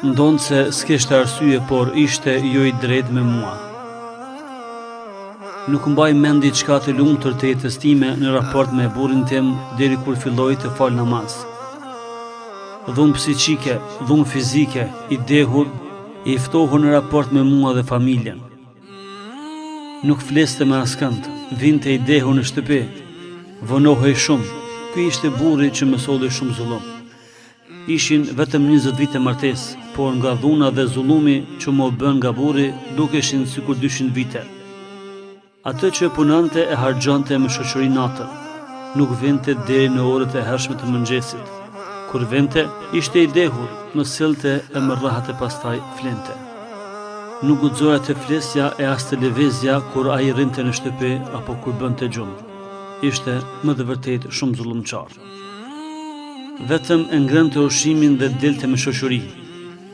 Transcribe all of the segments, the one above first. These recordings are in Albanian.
Ndonë se s'kishte arsye, por ishte jo i drejtë me mua. Nuk mbaj mend diçka të lumtur të jetës time në raport me burrin tim deri kur filloi të fal namaz. Dhunë psiqike, dhunë fizike, i dehur, i ftohur në raport me mua dhe familjen. Nuk fleste me askënd, vinte i dehur në shtëpi, vonohej shumë. Ky ishte burri që më solli shumë zullum. Ishin vetëm 20 vite martesë, por nga dhuna dhe zullumi që më bën nga burri dukeshin sikur 200 vite. Atë që punonte e harxhonte me shoqëri natën, nuk vinte deri në orët e hershme të mëngjesit. Kur vinte, ishte i dehur, më sillte e më rrahate pastaj flente. Nuk guxoja të flesja e as të lëvizja kur ai rrinte në shtëpi apo kur bënte gjumë. Ishte më dhe vërtet shumë zullumçar. Vetëm e ngrënte ushqimin dhe dilte me shoqëri.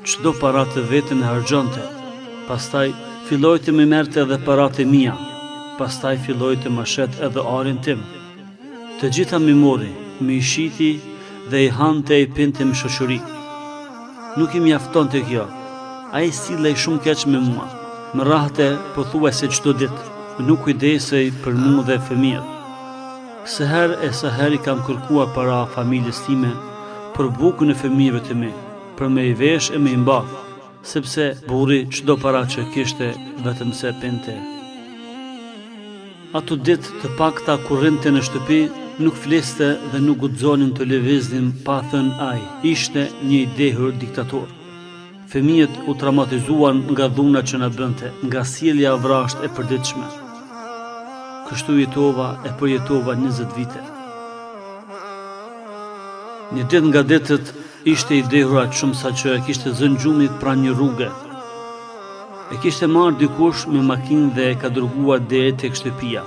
Çdo para të vetën e harxhonte. Pastaj filloi të më merrte edhe paratë e mia. Pastaj filloi të më shet edhe arin tim. Të gjitha mi mori, mi shiti dhe i hante e i pinte me shoqëri. Nuk i mjaftonte kjo. Ai sillej shumë keq me mua. Më rrahte pothuajse çdo ditë. Nuk kujdesej për mua dhe fëmijët. Seher e seher i kam kërkuar para familjes time për bukën e fëmijëve të mi, për me i vesh e me i mbath, sepse burri çdo para që kishte vetëm se pinte. Ato ditë të pakta kur rrinte në shtëpi, nuk fliste dhe nuk guxonin të lëviznin pa thënë ai, ishte një i dehur diktator. Fëmijët u traumatizuan nga dhuna që na bënte, nga sjellja vrasht e përditshme. Kështu jetova e përjetova 20 vite. Një ditë nga ditët ishte i dehur aq shumë sa që e kishte zënë gjumit pranë një rruge. E kishte marrë dikush me makinë dhe e ka dërguar deri tek shtëpia,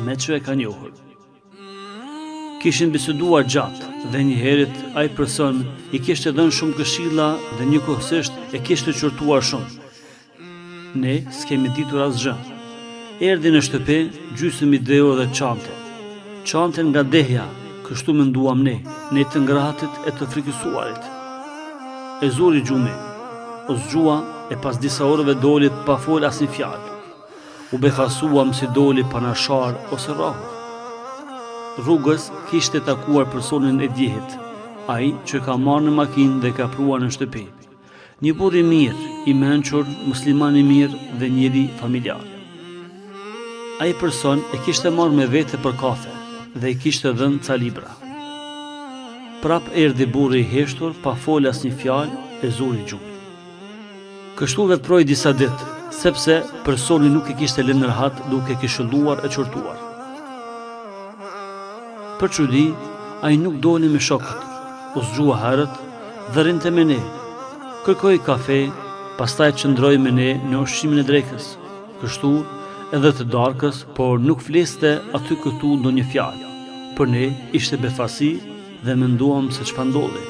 me që e ka njohur. Kishin biseduar gjatë dhe një herët ai person i kishte dhënë shumë këshilla dhe njëkohësisht e kishte qortuar shumë. Ne s'kemi ditur asgjë. Erdhi në shtëpi, gjysmë i dehur dhe çante. Çante nga dehja, kështu menduam ne të ngrahatit e të frikësuarit. E zuri gjumi, o zgjua e pas disa orëve doli pa fol asnjë fjalë. U befasuam si doli panashar ose rrahur. Rrugës kishte takuar personin e djehit, ai që ka marrë në makinë dhe ka pruar në shtëpi. Një burr i mirë, i mençur, musliman i mirë dhe njëri familjar. Ai person e kishte marrë me vete për kafe dhe i kishte dhënë ca libra. Prap erdhi burri i heshtur, pa fol asnjë fjalë, e zuri gjumin. Kështu veproi disa ditë, sepse personi nuk e kishte lënë rahat duke kishëlluar e qortuar. Për çudi, ai nuk doli me shokët, u zgjua herët dhe rrinte me ne. Kërkoi kafe, pastaj qëndroi me ne në ushqimin e drekës. Kështu edhe të darkës, por nuk fliste aty këtu ndonjë fjalë. Për ne ishte befasi dhe menduam se çfarë ndodhi.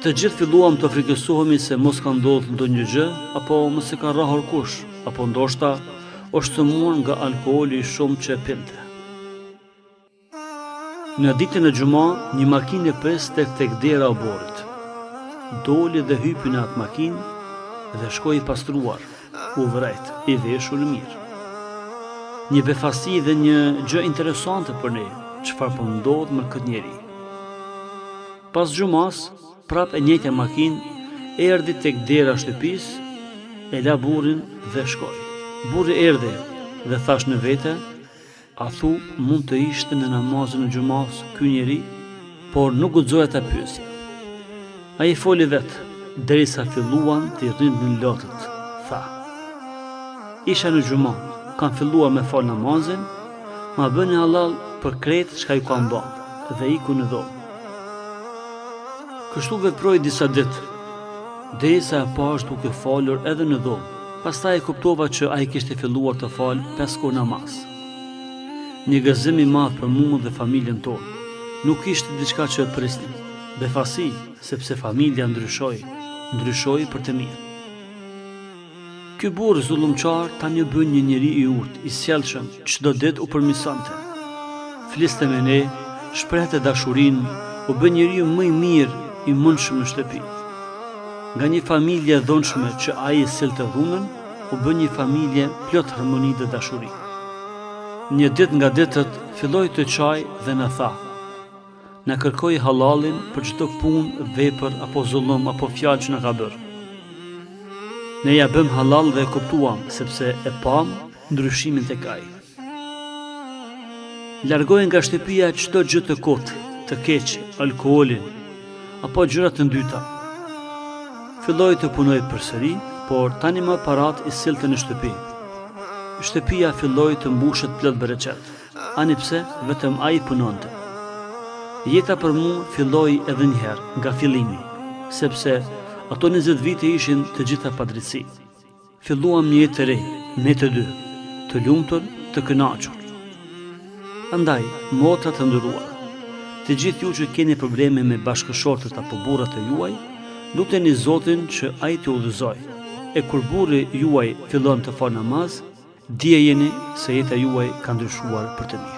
Të gjithë filluam të frikësohemi se mos ka ndodhur ndonjë gjë, apo mos e ka rrahur kush, apo ndoshta është sëmur nga alkooli i shumë që e pinte. Në ditën e xumë, një makinë e pres tek dera e oborrit. Doli dhe hypi në atë makinë dhe shkoi i pastruar, u vrejt, i veshur mirë. Një befasi dhe një gjë interesante për ne, çfarë po ndodh me këtë njeri. Pas xumas, prap e njëjtja makinë erdhi tek dera e shtëpisë, e la burrin dhe shkoi. Burri erdhi dhe thash në vete, a thu mund të ishte në namazin e xumas ky njeri, por nuk guxoja ta pyesja. Ai foli vetë, derisa filluan të rrinin lotët, tha. Isha në xumë, kam filluar me fal namazin, ma bëni halal për krejt çka ju kam bërë dhe iku në dhomë. Kështu veproi disa ditë, derisa e pash duke falur edhe në dhomë. Pastaj e kuptova që ai kishte filluar të fal 5 kohë namaz. Një gëzim i madh për mua dhe familjen tonë. Nuk ishte diçka që e prisnim. Befasi, sepse familja ndryshoi për të mirë. Ky burr zullumçar tani bën një njeri i urtë, i sjellshëm, çdo ditë u përmirësonte. Fliste me ne, shprehte dashurinë, u bë njeriu më i mirë i mundshëm në shtëpi. Nga një familje e dhunshme që ai sillte dhunën, u bë një familje plot harmoni dhe dashuri. Një ditë nga ditët filloi të çaj dhe na tha: "Na kërkoi halalin për çdo punë, vepër apo zullum apo fjalë që na ka bërë. Ne ja bëm halal dhe e kuptuam sepse e pam ndryshimin tek ai. Largoi nga shtëpia çdo gjë të kotë, të keqe, alkoolin apo gjëra të ndyta. Filloi të punoj përsëri, por tani më parat i sillte në shtëpi. Shtëpia filloi të mbushet plot bereqet. Ani pse vetëm ai punonte. Jeta për mua filloi edhe një herë nga fillimi, sepse ato 20 vite ishin të gjitha padrejtësi. Filluam një jetë të re, ne të dy, të lumtur, të kënaqur. Andaj, motra të nderuara, të gjithë ju që keni probleme me bashkëshortët apo burrat e juaj, luteni Zotin që ai t'ju udhëzojë. E kur burri juaj fillon të fal namaz, dijeni se jeta juaj ka ndryshuar për të mirë."